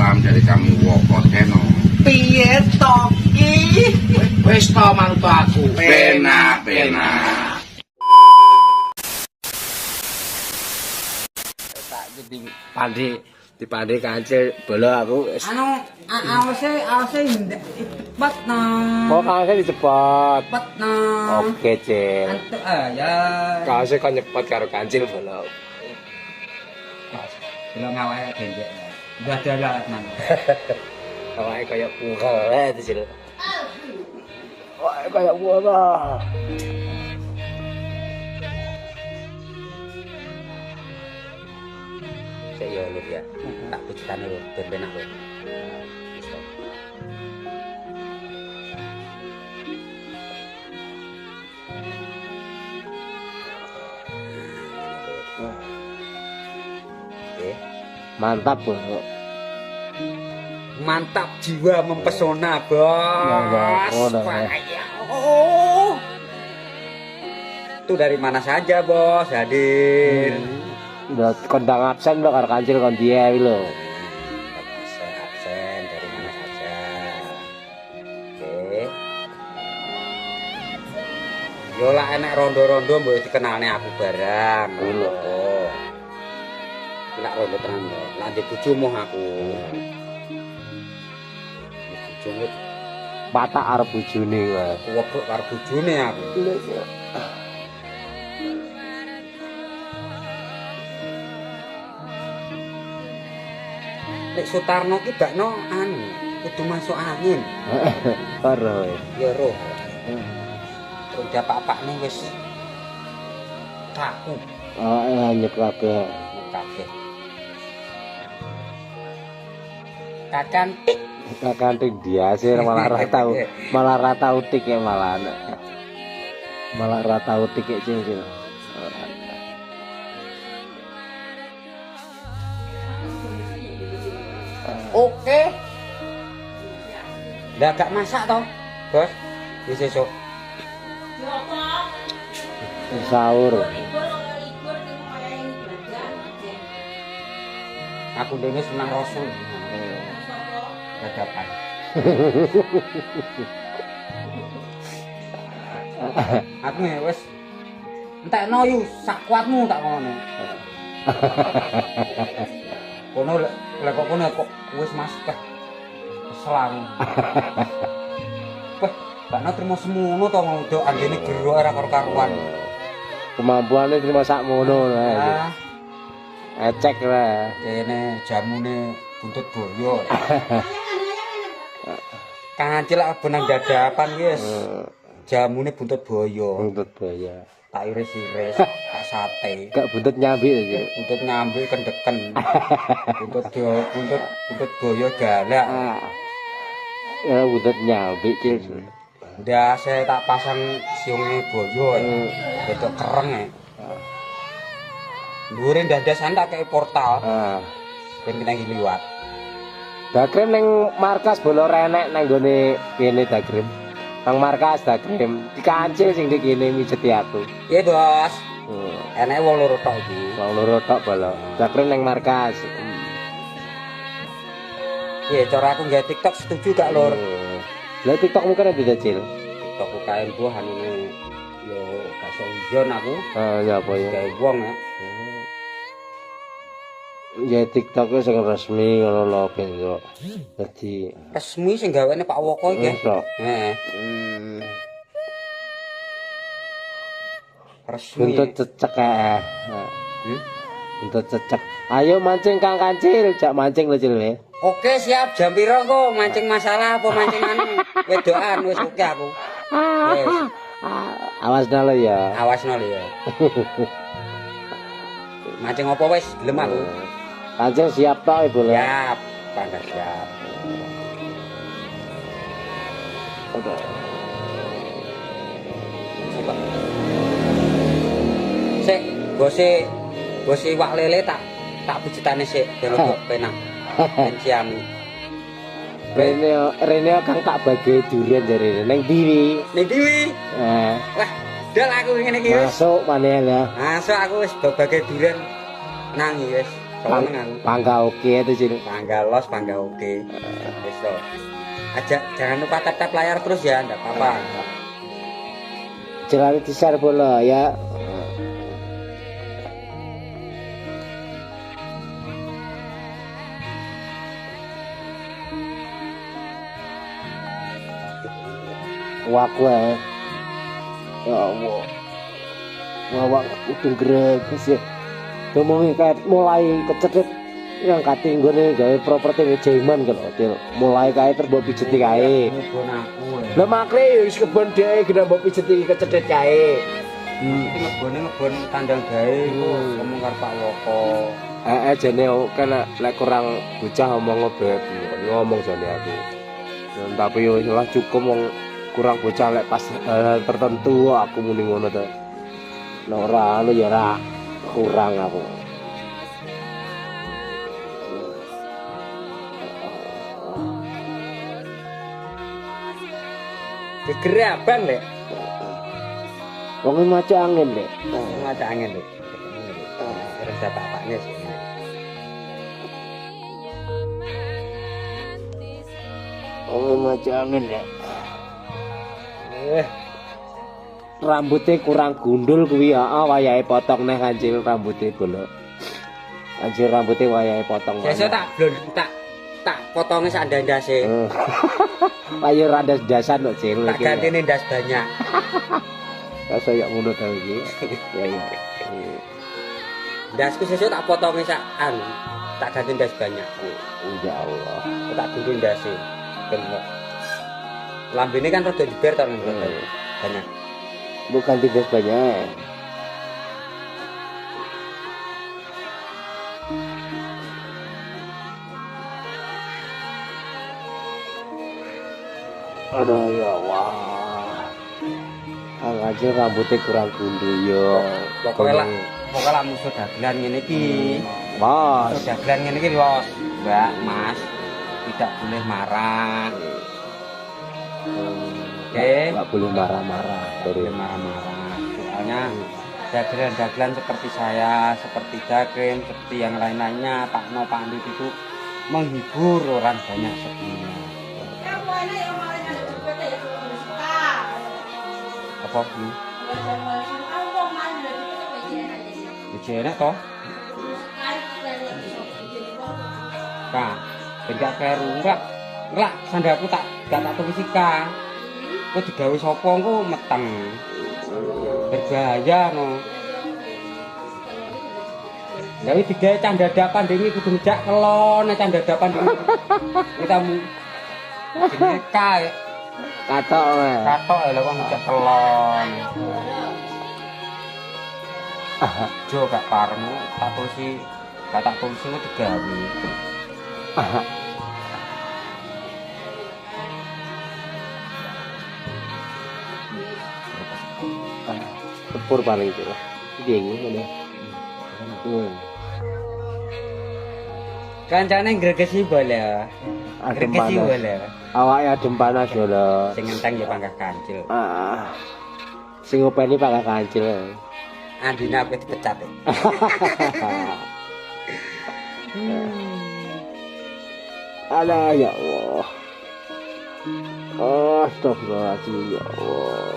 salam dari kami Woko Teno. Piye to ki? Wis to mantu aku. Pena. Tak dipandhe kancil bola aku. Anu awase cepet no. Oh, kancil cepet. Cepet no. Oke, Cil. Antuk ya. Kancil kan nyepet karo kancil bola. Belum awake gendek. Udah ada nang. Awake kaya bunga itu, Cil. Awake kaya bunga. Saya lur ya, tak pujitan lur, ben penak lur. Mantap, Bos. Mantap, jiwa mempesona, Bos. Oh. Itu dari mana saja, Bos? Hadir. Udah kondang absen lo karo kancil kon dia lho. Absen dari mana saja. Oke. Yo lah enek rondo-rondo mbok dikenalne aku barang. Lho. Lak rondo tenan lho. Lanjut bojomu aku. Bojomu Patak arep bojone wae. kuwebuk karo bojone aku. Lek Sutarno ki bakno anu, kudu masuk angin. Karo. Ya roh. Terus japak-pakne wis kaku Oh, nyep kabeh. kabeh. Kacantik. Kakanting dia sih malah ra tau tik ya malah ra tau tik ya Cil. Oke. Lah gak masak toh, Bos? Wis esuk. Sahur. Aku dene senang rasul. Dadakan. Aku wis entekno yu sak kuatmu tak ngono. Kono lek kok kono kok wis Mas kah. Selang. Wah, bakno trimo semono to nguduk anggene gero ora karo-karuan. Kemampuane terima sakmono ae. Ah, Ecek lah. kene jamune buntut boyo. Kancil lak benang dadapan wis. Jamune buntut boyo. Buntut baya. Tak iris-iris, tak sate. Gak buntut nyambi aja. Buntut ngambil kendeken. Buntut boyo galak. Ya buntut nyambi Cil. Ndak saya tak pasang siunge boyo. Wedok kereng e. Dhuwure ndadasan tak kei portal. Ben kena liwat. Dakrem ning markas bola renek nang gone kene Dakrem. Nang markas Dakrem dikancil sing di kene mijeti aku. Iya, Bos. Enake wong loro tok iki. Wong loro tok bola. Dakrem ning markas. Iya, cara aku nggawe TikTok setuju gak, Lur? Lah TikTokmu kan ada Cil. TikTok UKM buah anune yo gak iso ujon aku. Ya apa ya. Gawe wong ya. Ya TikTok sing resmi ngono lho ben yo. Dadi Resmi sing gaweane Pak Woko iki. tok. Heeh. Resmi. Buntut cecek ae. Buntut cecek. Ayo mancing Kang Kancil, jak mancing lho Cil. Oke, siap. Jam piro kok mancing masalah apa mancing anu? Wedokan wis oke aku. Wis. Awas dalo ya. Awasno lho ya. Mancing apa wis gelem aku. Kancil siap tok Ibu le. Siap, pangkat siap. Sik, bose iwak lele tak pijitane sik ben penak. Ben siami. Rene Kang tak bagi durian dari neng Diwi. Ning Diwi. Wah, dal aku ngene iki wis. Masuk maneh ya. Masuk aku wis bagi durian nangi wis. Kelenengan. Pangga oke itu sih. Pangga los, pangga oke. Wis to. Aja jangan lupa tap layar terus ya, enggak apa-apa. Jangan di-share bola ya. Waku ya. Ya Allah. Wawak udung greges ya. Ngomongin kayak mulai kecedit yang kating gue nih gawe properti ngejeman kan hotel. Mulai kayak terbawa pijeti kae. Ngebon aku. Lah makre wis kebon dhewe kena mbok pijeti kecedit kae. Iki ngebon kandang gawe iku ngomong karo Pak Woko. Jane kan lek kurang bocah omong beb ngomong jane aku. Tapi yo lah cukup wong kurang bocah lek pas hal tertentu aku muni ngono to. Nek ora anu ya ora kurang aku. Gegere abang lek. Wong maca angin lek. Ngaca angin lek. Terus bapaknya sih. Wong maca angin lek. Rambutnya kurang gundul kuwi heeh wayahe potong neh kancil rambutnya bola. Anjir rambutnya wayahe potong. Biasa tak potongnya sak ndase. Ayo rada dasan kok cil. Tak gantine ndas banyak. Rasa ya ngono ta iki. Ya ya. Ndasku sesuk tak potongnya sak tak ganti ndas banyak. Ya Allah. Tak gunting ndase. Bener. Lambene kan rada jeber to banyak. Bukan tidak banyak. Aduh ya Allah. Aja rambutnya kurang gundul yo. Pokoknya lah musuh dagelan ngene iki. Mas. Musuh dagelan ngene iki los, Mbak, Mas. Tidak boleh marah. Oke. Nggak boleh marah-marah. Boleh marah-marah. Soalnya dagelan-dagelan seperti saya, seperti Dagrem, seperti yang lain-lainnya, Pak No, Pak Andit itu menghibur orang banyak sebenarnya. Apa ini? Enak toh? Kak, enggak keru enggak. Enggak, sandaku tak tulis Kak. Kok digawe sapa engko meteng. Berbahaya no. Lah iki digawe cah dadapan dhewe kudu ngejak kelon cah dadapan dhewe. Kita jenenge Kak. Katok wae. Katok lho kok ngejak kelon. Jo gak pareng tak tulisi gak tak tulisi kok digawe. Sepur paling itu lah. Dia ngene. Kancane gregesi boleh. Adem Gregesi panas. boleh. Awake adem panas yo lho. Sing enteng ya panggah kancil. Sing ngopeni Pak Kancil. Andina aku dipecat. Alah ya Allah. Astagfirullahaladzim ya Allah.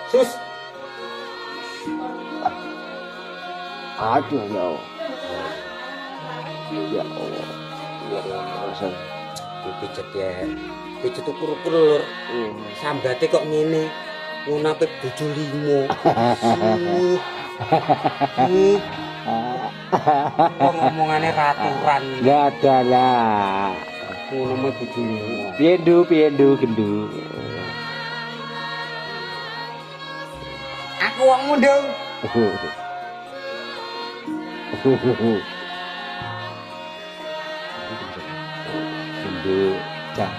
Sus. Aduh ya Allah. Ya Allah. Ya Allah. Dipijet ya. Pijet ukur-ukur. Sambate kok ngene. Ngono ape bojo 5. Kok ngomongane raturan. Enggak ada lah. Ngono mah bojo 5. Piendu gendu. Aku wong mundung. Gendu cah.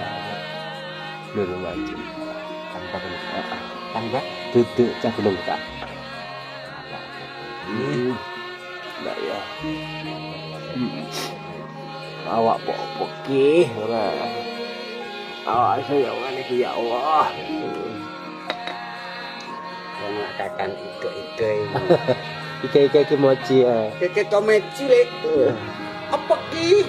Lur maju. Tambah Duduk cah belum Kak. Enggak ya. Awak pokok ora. Awak sayangan iki ya Allah. mengatakan ide-ide Ike mochi ya. Keke tomeci lek. Apa ki?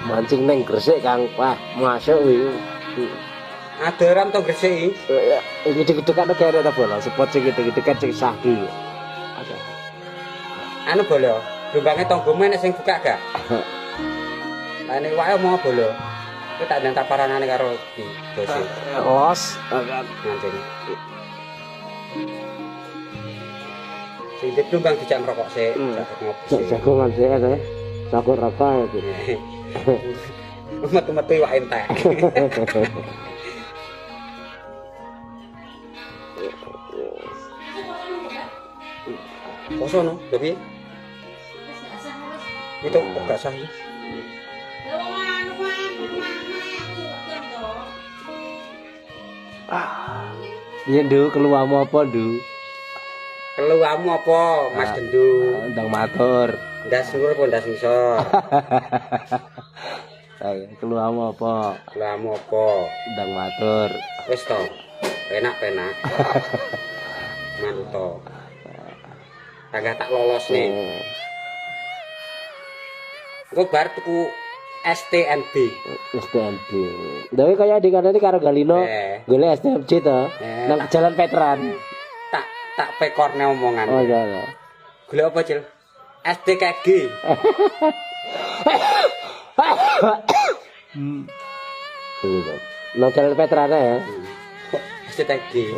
Mancing neng Gresik Kang. Wah, masuk iki. Adoran to Gresik. Iki gede-gede kan kaya ada bola, spot sing gede-gede kan sing sahki. Ada. Anu bolo, lumbange tanggomu nek sing buka gak? Lah nek wae mau bolo. Kowe tak nang paranane karo iki dosi. Los, Mancing. Sing di lumbang dijak ngerokok sik, jak ngopi sik. jagongan sih ya. Jago raka ya gitu. Metu-metu iwak entek. Koso no, tapi itu kok gak sah. Iya ndu, keluarmu apa ndu? Keluarmu apa, Mas Dendu? Ndang matur. Ndas nur apa ndas ngisor? Keluarmu apa? Keluarmu apa? Ndang matur. Wis to. Penak-penak. Manut to. Kagak tak lolos nih. Engko bar tuku STNB. STNB. Dewe kaya dikandani karo Galino. Golek STMJ to. Nang Jalan Veteran. Tak pekorne omongan. Oh iya. Golek apa, Cil? SDKG. Nang Jalan Veteran ya. SDKG.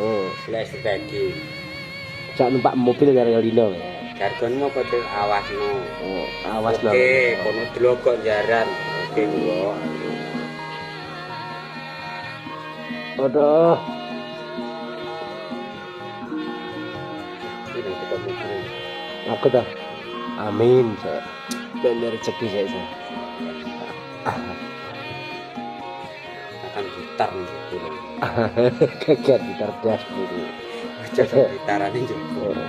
Golek SDKG. Sak numpak mobil karo Galino. Jargonmu apa, Cil? Awasno. Awas lho. Oke, kono delokok jaran. Oke, kula. Aduh. Ini kita buku. Aku dah. Amin. Dan rezeki saya. Akan gitar nih dulu. Kaget gitar das dulu. Jasa gitaran ini juga.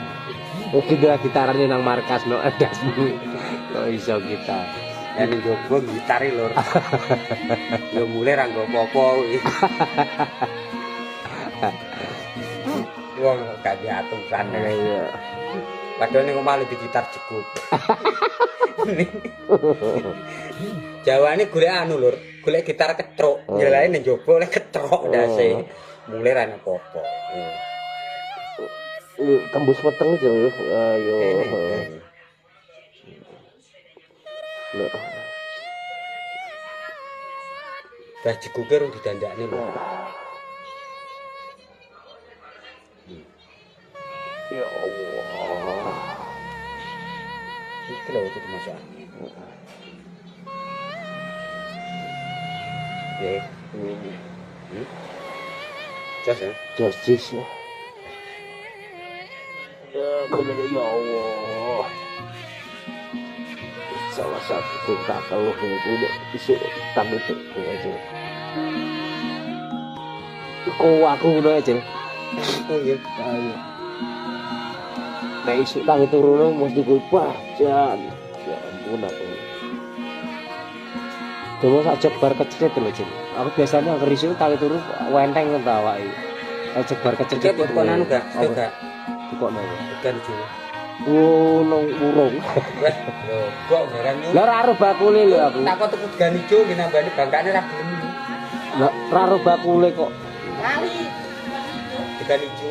Kita gitarannya nang markas no dasmu. Kok iso kita. Yang jogo gitari lur. Ya mulai ra nggo apa-apa kuwi. Wong gak diaturan. Iya. Padahal ning omah lebih gitar jekut. Jawa ini golek anu lur, golek gitar ketruk. Nyelain ning jowo oleh ketruk ndase. Mulai ra apa-apa. Tembus weteng aja. Ayo. Dah jekuke rung didandakne lho. Ya Allah. Iki lho itu masuk angin. Jos ya. Jos. Ya Allah. Salah satu tingkah keluh itu udah isu tamu itu aja. Aku udah aja. Oh iya. Ayo. Nah isu tangi turun mesti gue pajan. Ya ampun aku. Cuma sak jebar kecil lho, Jin. Aku biasanya ngeri isu tangi turun wenteng ngentawai. Jebar kecil Iki kok anu gak? Enggak. Kok nang. Bukan juga. Oh, nang urung. Wes, lho, kok heran yo. Lah ora bakule lho aku. Tak kok tuku gan ijo nggih nambani bangkane ra gelem. Lah ora bakule kok. Kali. Gan ijo.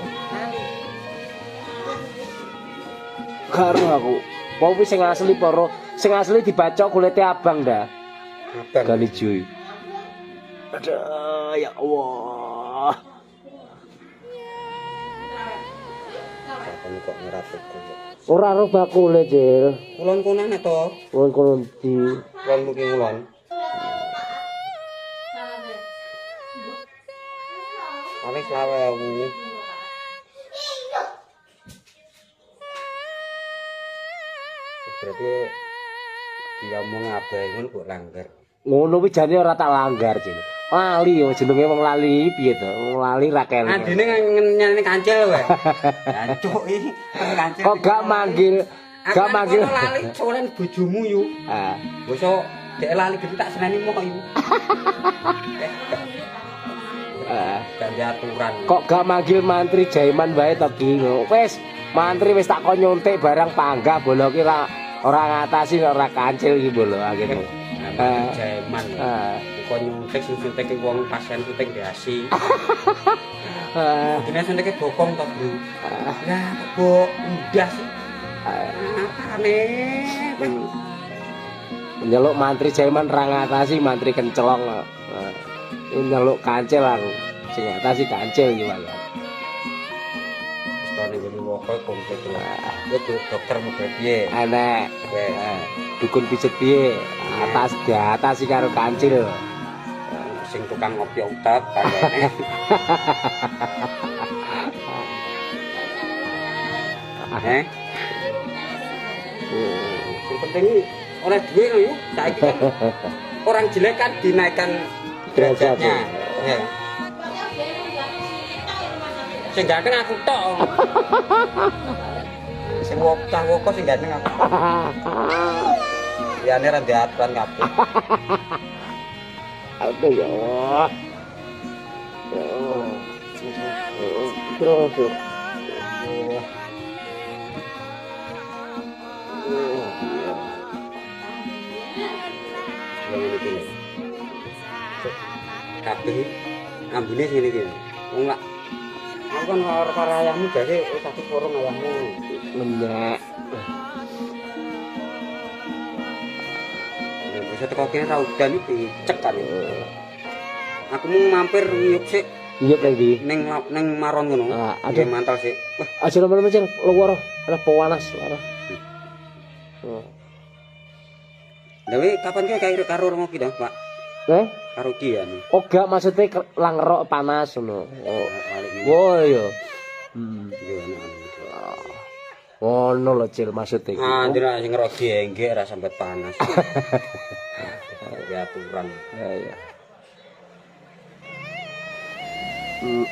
Karo aku. Apa sing asli poro? Sing asli dibacok kulite abang dah. Abang. Gali cuy. Aduh, ya Allah. Sampeyan kok ngerapet kok. Ora ro bakule, Jil. Kulon kunane to. Kulon di. Kulon mugi ngulon. Paling selawe aku. Berarti dia mau ngapain ngono kok langgar. Ngono kuwi jane ora tak langgar, Jil. Lali yo jenenge wong lali piye to? Wong lali ra keli. Adine nyanyi kancil wae. Jancuk iki kancil. Kok gak manggil? Gak manggil. Lali solen bojomu yu. Ah. Bosok dek lali gede tak seneni mok yu. gak ada aturan. Kok gak manggil mantri Jaiman wae to Ki? Wis, mantri wis tak kon nyuntik barang panggah bola ki ora ngatasi ora kancil iki bola akhirnya. Jaman. Kok nyuntik suntik wong pasien suntik diasi. Dene suntike bokong to, Bro. Lah kok ndas. Apane? Nyeluk mantri Jaiman ra ngatasi mantri kencelong. Nyeluk kancil aku. Sing ngatasi kancil iki wae. Stone ngene kok komplit lho. Ya dokter mobil piye? Enek. Dukun pijet piye? Atas diatasi karo kancil. Sing tukang ngopi utek kayane. Yang penting oleh duit lho ya. Saiki kan orang jelek kan dinaikkan derajatnya. Ya. Sing ganteng aku tok. Sing wok sing ganteng aku. Liyane ra diaturan kabeh. Aduh ya Allah. Ya Allah. Terus. Kabeh ambune sini iki. Wong lak aku kan karo ayahmu dadi satu porong ayahmu. Menyek. Bisa teko kene ra udan iki cek kan. Aku mau mampir ngiyup sik. Ngiyup nang ndi? Ning maron ngono. Ada mantel sik. Wah, aja nemen Cil, luwar. Ana panas lara. Dewe kapan ki karo ngopi dah, Pak? Karo ki ya. Oh, gak maksudnya langrok panas ngono. Oh iya. Ngono lho Cil maksudnya. Anjir sing ngerogi enggek ra sampe panas. Ya aturan. Iya.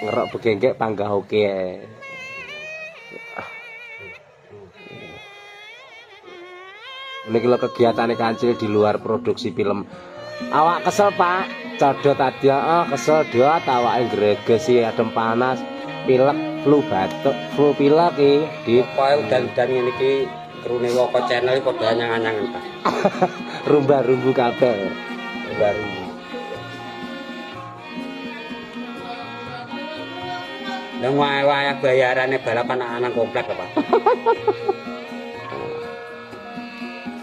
Ngerok begengkek panggah oke ae. Niki lho kegiatane Kancil di luar produksi film. Awak kesel, Pak. Codot tadi kesel dot awake gregesi adem panas, pilek, flu batuk, flu pilek iki. Di pokoke udan-udan ngene iki krune Woko channel padha anyang-anyangan, Pak. Rumba-rumbu kabeh. Baru. Lah wae bayarane balapan anak komplek Pak.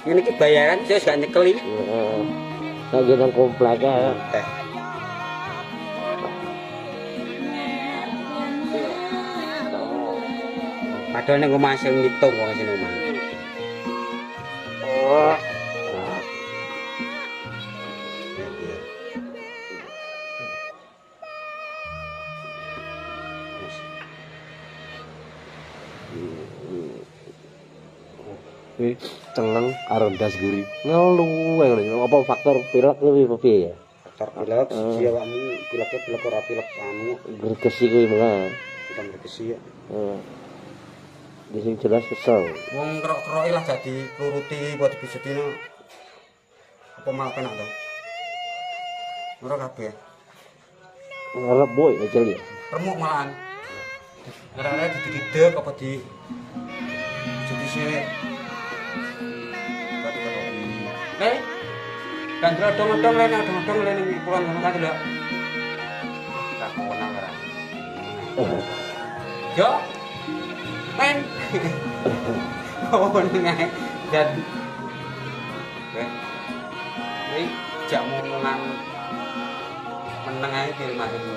Ini ki bayaran wis gak nyekeli. Heeh. Lagi nang komplek ya. Padahal ning omah sing ngitung kok sing omah. Oh. Cengeng karo ndas guri. Ngelu ngono. Apa faktor pilek kuwi piye ya? Faktor pilek sih awakmu pileke pilek ora pilek anu gregesi kuwi mengah. bukan gregesi ya. Heeh. Di sing jelas kesel. Wong kerok-keroke lah jadi turuti buat dipisetino. Apa malah penak to? Ora kabeh. Ngarep boy kecil ya. Remuk malahan. Ora-ora dididek apa di jadi sik. Kan dodong-dodong lene pulang ngono kan lho. Tak konang ora. Yo. Men. Oh nang dan Wih, jak ngomongan meneng ae di rumah ini.